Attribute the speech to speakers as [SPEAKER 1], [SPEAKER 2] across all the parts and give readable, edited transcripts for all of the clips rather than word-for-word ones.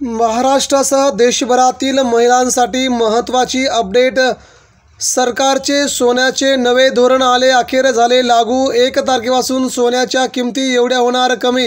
[SPEAKER 1] महाराष्ट्रासह देशभरातील महिलांसाठी महत्त्वाची अपडेट। सरकारचे सोन्याचे नवे धोरण आले, अखेर झाले लागू। 1 तारखेपासून सोन्याच्या किमती एवढ्या होणार कमी।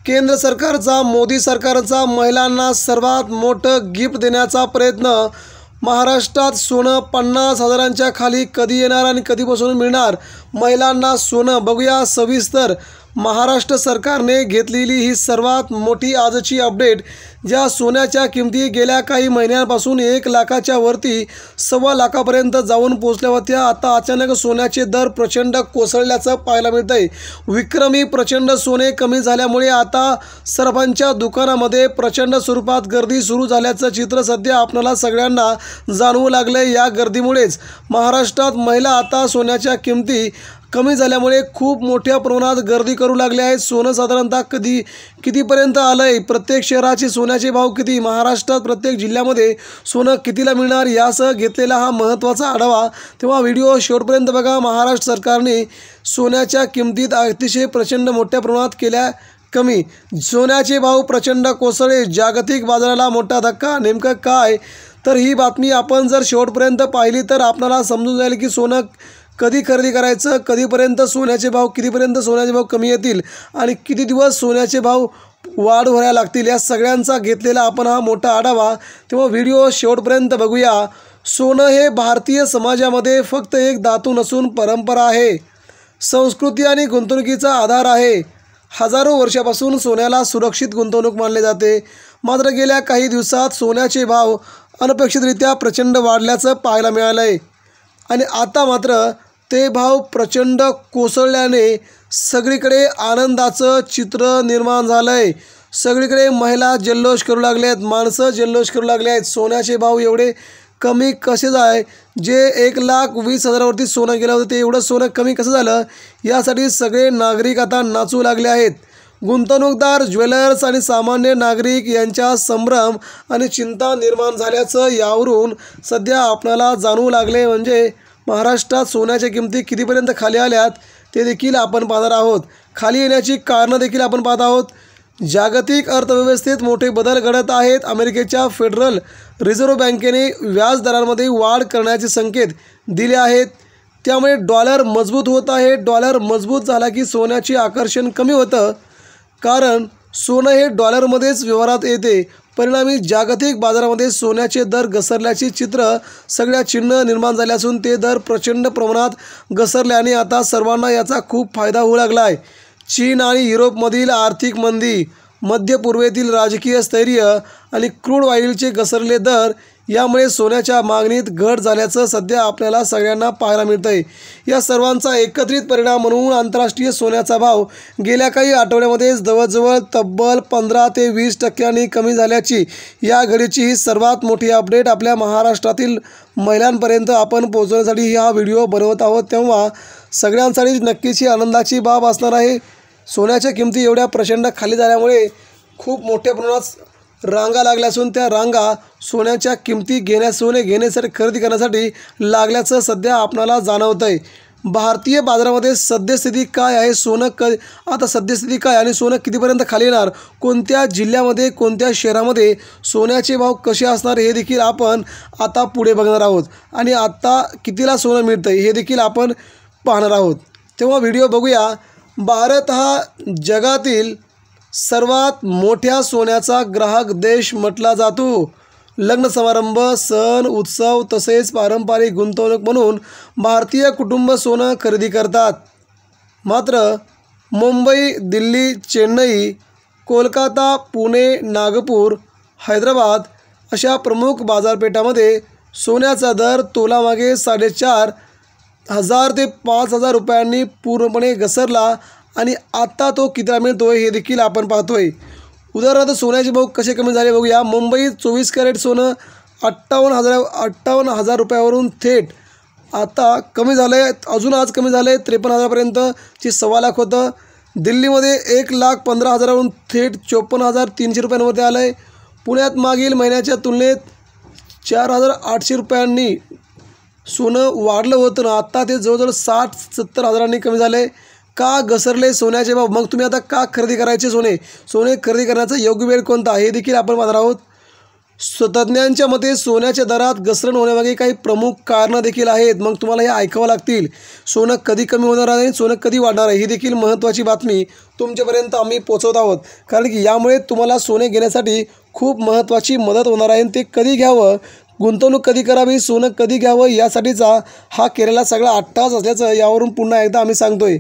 [SPEAKER 1] केंद्र सरकारचा, मोदी सरकारचा महिलांना सर्वात मोठं गिफ्ट देण्याचा प्रयत्न। महाराष्ट्रात सोनं 50,000च्या खाली कधी येणार आणि कधीपासून मिळणार महिलांना सोनं, बघूया सविस्तर। महाराष्ट्र सरकारने घेतलेली ही सर्वात मोठी आजची अपडेट, ज्या सोन्याच्या किमती गेल्या काही महिन्यांपासून 1 लाखाच्या वरती 1.25 लाखापर्यंत जाऊन पोहोचल्या होत्या। आता अचानक सोन्याचे दर प्रचंड कोसळल्याचं पाहायला मिळतंय। विक्रमी प्रचंड सोने कमी झाल्यामुळे आता सर्वांच्या दुकानामध्ये प्रचंड स्वरूपात गर्दी सुरू झाल्याचं चित्र सध्या आपल्याला सगळ्यांना जाणवू लागलंय। या गर्दीमुळेच महाराष्ट्रात महिला आता सोन्याच्या किमती कमी झाल्यामुळे खूप मोठ्या प्रमाणात गर्दी करू लागले आहेत। सोनं साधारणतः कितीपर्यंत आलं आहे, प्रत्येक शहराचे सोन्याचे भाव किती, महाराष्ट्रात प्रत्येक जिल्ह्यामध्ये सोनं कितीला मिळणार, यासह घेतलेला हा महत्त्वाचा आढावा। तेव्हा व्हिडिओ शेवटपर्यंत बघा। महाराष्ट्र सरकारने सोन्याच्या किमतीत अतिशय प्रचंड मोठ्या प्रमाणात केल्या कमी। सोन्याचे भाव प्रचंड कोसळले, जागतिक बाजाराला मोठा धक्का। नेमकं काय, तर ही बातमी आपण जर शेवटपर्यंत पाहिली तर आपल्याला समजून जाईल की सोनं कधी खरेदी करायचं, कधीपर्यंत सोन्याचे भाव, कितीपर्यंत सोन्याचे भाव कमी येतील आणि किती दिवस सोन्याचे भाव वाढ व्हायला लागतील, या सगळ्यांचा घेतलेला आपण हा मोठा आढावा। तेव्हा व्हिडिओ शेवटपर्यंत बघूया। सोनं हे भारतीय समाजामध्ये फक्त एक धातू नसून परंपरा आहे, संस्कृती आणि गुंतवणुकीचा आधार आहे। हजारो वर्षापासून सोन्याला सुरक्षित गुंतवणूक मानले जाते। मात्र गेल्या काही दिवसात सोन्याचे भाव अनपेक्षितरित्या प्रचंड वाढल्याचं पाहायला मिळालं आहे आणि आता मात्र ते भाव प्रचंड कोसळल्याने सगळीकडे आनंदाचं चित्र निर्माण झालं आहे। सगळीकडे महिला जल्लोष करू लागले आहेत, माणसं जल्लोष करू लागले आहेत। सोन्याचे भाव एवढे कमी कसे जाय, जे 1,20,000वरती सोनं गेलं होतं ते एवढं सोनं कमी कसं झालं, यासाठी सगळे नागरिक आता नाचू लागले आहेत। गुंतवणूकदार, ज्वेलर्स आणि सामान्य नागरिक यांच्या संभ्रम आणि चिंता निर्माण झाल्याचं यावरून सध्या आपल्याला जाणवू लागले। म्हणजे महाराष्ट्रात सोन्याच्या किमती कितीपर्यंत खाली आल्यात ते देखील आपण पाहणार आहोत। खाली येण्याची कारणं देखील आपण पाहत आहोत। जागतिक अर्थव्यवस्थेत मोठे बदल घडत आहेत। अमेरिकेच्या फेडरल रिझर्व्ह बँकेने व्याजदरांमध्ये वाढ करण्याचे संकेत दिले आहेत, त्यामुळे डॉलर मजबूत होत आहे। डॉलर मजबूत झाला की सोन्याचे आकर्षण कमी होतं, कारण सोनं हे डॉलरमध्येच व्यवहारात येते। परिणामी जागतिक बाजारामध्ये सोन्याचे दर घसरल्याचे चित्र सगळ्या चिन्ह निर्माण झाले असून ते दर प्रचंड प्रमाणात घसरल्याने आता सर्वांना याचा खूप फायदा होऊ लागला आहे। चीन आणि युरोपमधील आर्थिक मंदी, मध्य पूर्वेतील राजकीय स्थैर्य आणि क्रूड ऑइलचे घसरले दर यामुळे सोन्याच्या मागणीत घट झाल्याचं सध्या आपल्याला सगळ्यांना पाहायला मिळतंय। या सर्वांचा एकत्रित परिणाम म्हणून आंतरराष्ट्रीय सोन्याचा भाव गेल्या काही आठवड्यामध्ये जवळजवळ तब्बल 15 ते 20% कमी झाल्याची या घडीची ही सर्वात मोठी अपडेट आपल्या महाराष्ट्रातील महिलांपर्यंत आपण पोहोचवण्यासाठी हा व्हिडिओ बनवत आहोत। तेव्हा सगळ्यांसाठी नक्कीच ही आनंदाची बाब असणार आहे। सोन्याच्या किमती एवढ्या प्रचंड खाली झाल्यामुळे खूप मोठ्या प्रमाणात रांगा लागल्या असून त्या रांगा सोन्याच्या किमती सोने घेण्यासाठी, खरेदी करण्यासाठी लागल्याचं सध्या आपल्याला जाणवतं आहे। भारतीय बाजारामध्ये सद्यस्थिती काय आहे, सोनं आता सद्यस्थिती काय आणि सोनं कितीपर्यंत खाली येणार, कोणत्या जिल्ह्यामध्ये, कोणत्या शहरामध्ये सोन्याचे भाव कसे असणार, हे देखील आपण आता पुढे बघणार आहोत आणि आता कितीला सोनं मिळतं हे देखील आपण पाहणार आहोत। तेव्हा व्हिडिओ बघूया। भारत हा जगातील सर्वात मोठ्या सोन्याचा ग्राहक देश म्हटला जातो। लग्न समारंभ, सण, उत्सव तसेच पारंपरिक गुंतवणूक म्हणून भारतीय कुटुंब सोनं खरेदी करतात। मात्र मुंबई, दिल्ली, चेन्नई, कोलकाता, पुणे, नागपूर, हैदराबाद अशा प्रमुख बाजारपेठांमध्ये सोन्याचा दर तोलामागे 4,500 ते 5,000 रुपयांनी पूर्णपणे घसरला आणि आता तो कितीला मिळतोय हे देखील आपण पाहतोय। उदाहरणार्थ सोन्याचे भाव कसे कमी झाले बघूया। मुंबईत 24 कॅरेट सोनं 58,000 रुपयावरून थेट आता कमी झालं आहे, अजून आज कमी झालं आहे 53,000पर्यंत, जे 1.25 लाख होतं। दिल्लीमध्ये 1,15,000वरून थेट 54,300 रुपयांवरती आलं आहे। पुण्यात मागील महिन्याच्या तुलनेत 4,800 रुपयांनी सोनं वाढलं होतं ना, आता ते जवळजवळ 60-70 हजारांनी कमी झालं आहे। का घसरले सोन्याचे भाव? मग तुम्ही आता का खरेदी करायचे सोने खरेदी करण्याचा योग्य वेळ कोणता हे देखील आपण पाहणार आहोत. तज्ज्ञांच्या मते सोन्याच्या दरात घसरण होण्यामागे काही प्रमुख कारणं देखील आहेत. मग तुम्हाला हे ऐकावं लागतील. सोनं कधी कमी होणार आहे, सोनं कधी वाढणार आहे, ही देखील महत्त्वाची बातमी तुमच्यापर्यंत आम्ही पोहोचवत आहोत. कारण की यामुळे तुम्हाला सोने घेण्यासाठी खूप महत्त्वाची मदत होणार आहे. ते कधी घ्यावं, गुंतवणूक कधी करावी, सोनं कधी घ्यावं, यासाठीचा हा केलेला सगळा अट्टाहास असल्याचं यावरून पुन्हा एकदा आम्ही सांगतोय.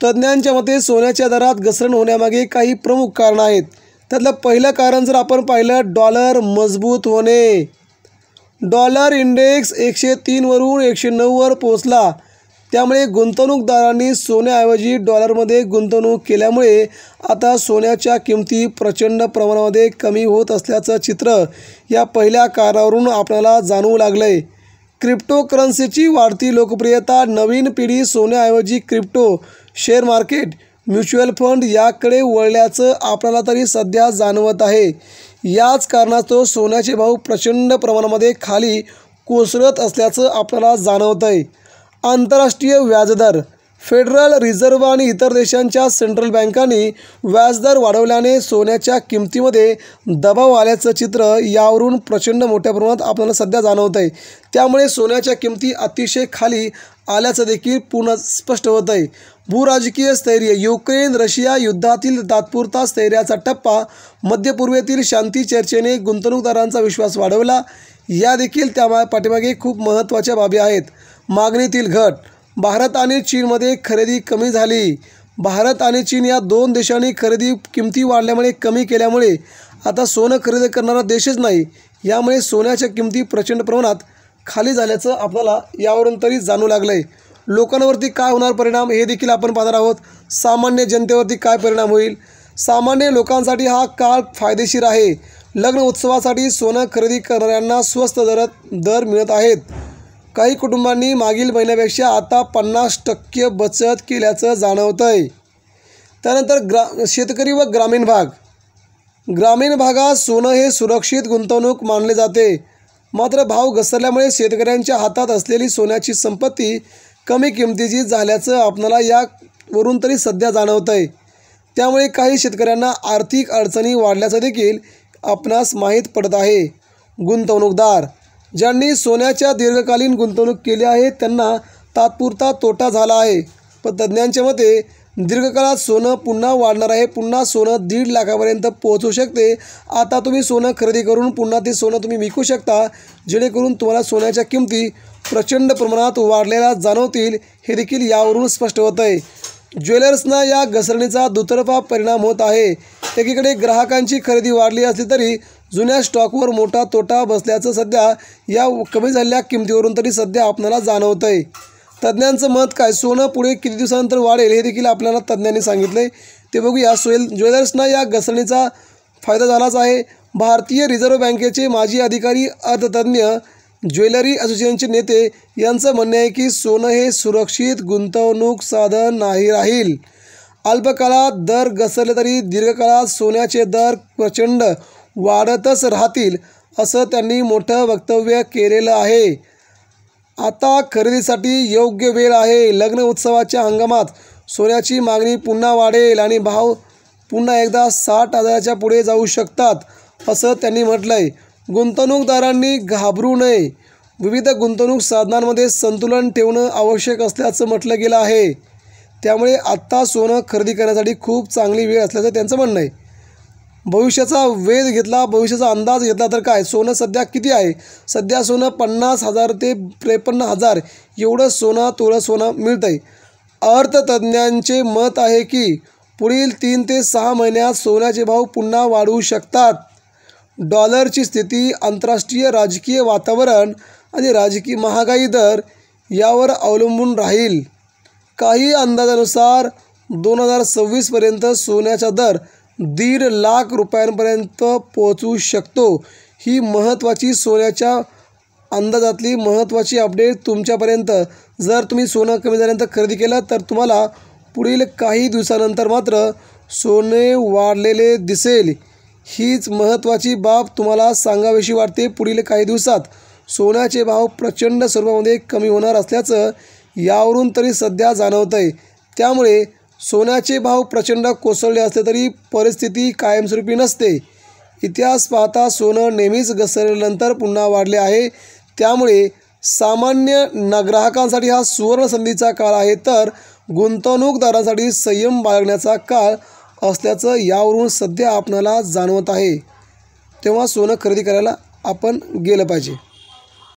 [SPEAKER 1] तज्ज्ञांच्या मते सोन्याच्या दरात घसरण होण्यामागे काही प्रमुख कारणं आहेत. त्यातलं पहिलं कारण जर आपण पाहिलं, डॉलर मजबूत होणे. डॉलर इंडेक्स 103 वरून 109 वर पोहोचला. त्यामुळे गुंतवणूकदारांनी सोन्याऐवजी डॉलरमध्ये गुंतवणूक केल्यामुळे आता सोन्याच्या किमती प्रचंड प्रमाणामध्ये कमी होत असल्याचं चित्र या पहिल्या कारणावरून आपल्याला जाणवू लागलं आहे. क्रिप्टोकरन्सीची वाढती लोकप्रियता. नवीन पिढी सोन्याऐवजी crypto, share market, mutual fund याकडे वळल्याचं आपल्याला तरी सध्या जाणवत आहे. याच कारणास्तव सोन्याचे भाव प्रचंड प्रमाणामध्ये खाली कोसळत असल्याचं आपल्याला जाणवत आहे. आंतरराष्ट्रीय व्याजदर. फेडरल रिझर्व्ह आणि इतर देशांच्या सेंट्रल बँकांनी व्याजदर वाढवल्याने सोन्याच्या किमतीमध्ये दबाव आल्याचं चित्र यावरून प्रचंड मोठ्या प्रमाणात आपल्याला सध्या जाणवत आहे. त्यामुळे सोन्याच्या किमती अतिशय खाली आल्याचं देखील पुन्हा स्पष्ट होत आहे. भूराजकीय स्थैर्य. युक्रेन रशिया युद्धातील तात्पुरता स्थैर्याचा टप्पा. मध्य पूर्वेतील शांती चर्चेने गुंतवणूकदारांचा विश्वास वाढवला. या देखील त्या पाठीमागे खूप महत्त्वाच्या बाबी आहेत. मागणीतील घट. भारत आणि चीनमध्ये खरेदी कमी झाली. भारत आणि चीन या दोन देशांनी खरेदी किमती वाढल्यामुळे कमी केल्यामुळे आता सोनं खरेदी करणारा देशच नाही. यामुळे सोन्याच्या किमती प्रचंड प्रमाणात खाली झाल्याचं आपल्याला यावरून तरी जाणू लागलं आहे. लोकांवरती काय होणार परिणाम हे देखील आपण पाहणार आहोत. सामान्य जनतेवरती काय परिणाम होईल. सामान्य लोकांसाठी हा काळ फायदेशीर आहे. लग्न उत्सवासाठी सोनं खरेदी करणाऱ्यांना स्वस्त दर मिळत आहेत. काही कुटुंबांनी मागील महिन्यापेक्षा आता 50% बचत केल्याचं जाणवतं आहे. त्यानंतर शेतकरी व ग्रामीण भाग. ग्रामीण भागात सोनं हे सुरक्षित गुंतवणूक मानले जाते. मात्र भाव घसरल्यामुळे शेतकऱ्यांच्या हातात असलेली सोन्याची संपत्ती कमी किमतीची झाल्याचं आपल्याला यावरून तरी सध्या जाणवतं आहे. त्यामुळे काही शेतकऱ्यांना आर्थिक अडचणी वाढल्याचं देखील आपणास माहीत पडत आहे. गुंतवणूकदार. ज्यांनी सोन्याच्या दीर्घकालीन गुंतवणूक केली आहे त्यांना तात्पुरता तोटा झाला आहे. पण तज्ज्ञांच्या मते दीर्घकाळात सोनं पुन्हा वाढणार आहे. पुन्हा सोनं 1.5 लाखापर्यंत पोहोचू शकते. आता तुम्ही सोनं खरेदी करून पुन्हा ते सोनं तुम्ही विकू शकता, जेणेकरून तुम्हाला सोन्याच्या किमती प्रचंड प्रमाणात वाढलेल्या जाणवतील. हे देखील यावरून स्पष्ट होत आहे. ज्वेलर्सना या घसरणीचा दुतर्फा परिणाम होत आहे. एकीकडे ग्राहकांची खरेदी वाढली असली तरी जुन्या स्टॉकवर मोठा तोटा बसल्याचं सध्या या कमी झालेल्या किमतीवरून तरी सध्या आपल्याला जाणवतं आहे. तज्ज्ञांचं मत काय. सोनं पुढे किती दिवसानंतर वाढेल हे देखील आपल्याला तज्ज्ञांनी सांगितलं आहे. ते बघूया. ज्वेलर्सना या घसरणीचा फायदा झालाच आहे. भारतीय रिझर्व्ह बँकेचे माजी अधिकारी, अर्थतज्ज्ञ, ज्वेलरी असोसिएशनचे नेते यांचं म्हणणं आहे की सोनं हे सुरक्षित गुंतवणूक साधन नाही राहील. अल्पकाळात दर घसरले तरी दीर्घकाळात सोन्याचे दर प्रचंड वाढतच राहतील, असं त्यांनी मोठं वक्तव्य केलेलं आहे. आता खरेदीसाठी योग्य वेळ आहे. लग्न उत्सवाच्या हंगामात सोन्याची मागणी पुन्हा वाढेल आणि भाव पुन्हा एकदा 60,000च्या पुढे जाऊ शकतात, असं त्यांनी म्हटलं आहे. गुंतवणूकदारांनी घाबरू नये. विविध गुंतवणूक साधनांमध्ये संतुलन ठेवणं आवश्यक असल्याचं म्हटलं गेलं आहे. त्यामुळे आत्ता सोनं खरेदी करण्यासाठी खूप चांगली वेळ असल्याचं त्यांचं म्हणणं आहे. भविष्याचा वेध घेतला, भविष्याचा अंदाज घेतला तर काय, सोनं सध्या किती आहे. सध्या सोनं 50,000 ते 53,000 एवढं तोळं सोनं मिळतं आहे. अर्थतज्ज्ञांचे मत आहे की पुढील 3 ते 6 महिन्यात सोन्याचे भाव पुन्हा वाढू शकतात. डॉलरची स्थिती, आंतरराष्ट्रीय राजकीय वातावरण आणि राजकीय महागाई दर यावर अवलंबून राहील. काही अंदाजानुसार 2026पर्यंत सोन्याचा दर 1.5 लाख रुपयांपर्यंत पोहोचू शकतो. ही महत्त्वाची सोन्याच्या अंदाजातली महत्त्वाची अपडेट तुमच्यापर्यंत. जर तुम्ही सोनं कमी झाल्यानंतर खरेदी केलं तर तुम्हाला पुढील काही दिवसानंतर मात्र सोने वाढलेले दिसेल. हीच महत्त्वाची बाब तुम्हाला सांगावीशी वाटते. पुढील काही दिवसात सोन्याचे भाव प्रचंड स्वरूपामध्ये कमी होणार असल्याचं यावरून तरी सध्या जाणवतं आहे. त्यामुळे सोन्याचे भाव प्रचंड कोसळले असले तरी परिस्थिती कायमस्वरूपी नसते. इतिहास पाहता सोनं नेहमीच घसरल्यानंतर पुन्हा वाढले आहे. त्यामुळे सामान्य ग्राहकांसाठी हा सुवर्ण संधीचा काळ आहे, तर गुंतवणूकदारांसाठी संयम बाळगण्याचा काळ असल्याचं यावरून सध्या आपणाला जाणवत आहे. तेव्हा सोनं खरेदी करायला आपण गेलं पाहिजे.